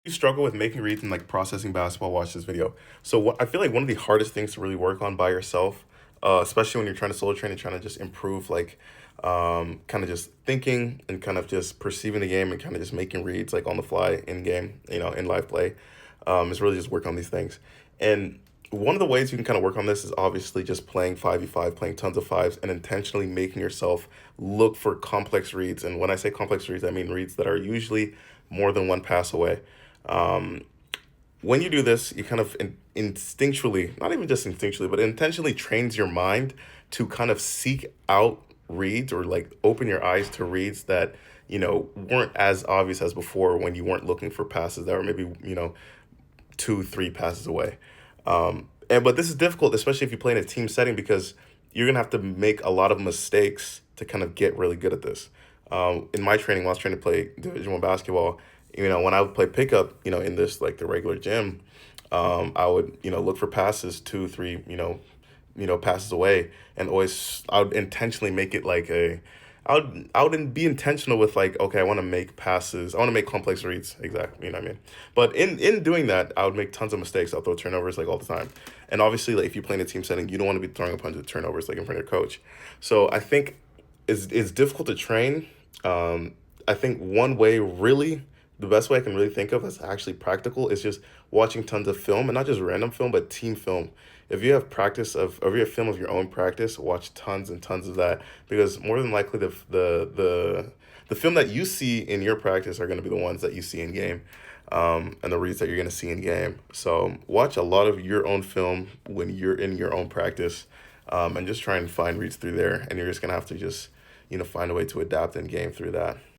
You struggle with making reads and like processing basketball, watch this video. So I feel like one of the hardest things to really work on by yourself, especially when you're trying to solo train and trying to just improve, like kind of just thinking and kind of just perceiving the game and kind of just making reads like on the fly in game, in live play, is really just work on these things. And one of the ways you can kind of work on this is obviously just playing 5v5, playing tons of fives, and intentionally making yourself look for complex reads. And when I say complex reads, I mean reads that are usually more than one pass away. Um, when you do this, you kind of instinctually, not even just instinctually, but intentionally trains your mind to kind of seek out reads or like open your eyes to reads that, weren't as obvious as before when you weren't looking for passes that were maybe, two, three passes away. But this is difficult, especially if you play in a team setting, because you're gonna have to make a lot of mistakes to kind of get really good at this. In my training, when I was trying to play Division One basketball, when I would play pickup, in this like the regular gym, I would look for passes two, three, passes away, and always I would intentionally make it like a I would be intentional with like, okay, I want to make passes. I want to make complex reads. Exactly. You know what I mean? But in doing that, I would make tons of mistakes. I'll throw turnovers like all the time. And obviously, like if you play in a team setting, you don't want to be throwing a bunch of turnovers like in front of your coach. So I think it's difficult to train. I think one way really the best way I can really think of that's actually practical is just watching tons of film, and not just random film, but team film. If you have practice of, or if you have film of your own practice, watch tons and tons of that, because more than likely the film that you see in your practice are going to be the ones that you see in game, and the reads that you're going to see in game. So watch a lot of your own film when you're in your own practice, and just try and find reads through there, and you're just going to have to just find a way to adapt in game through that.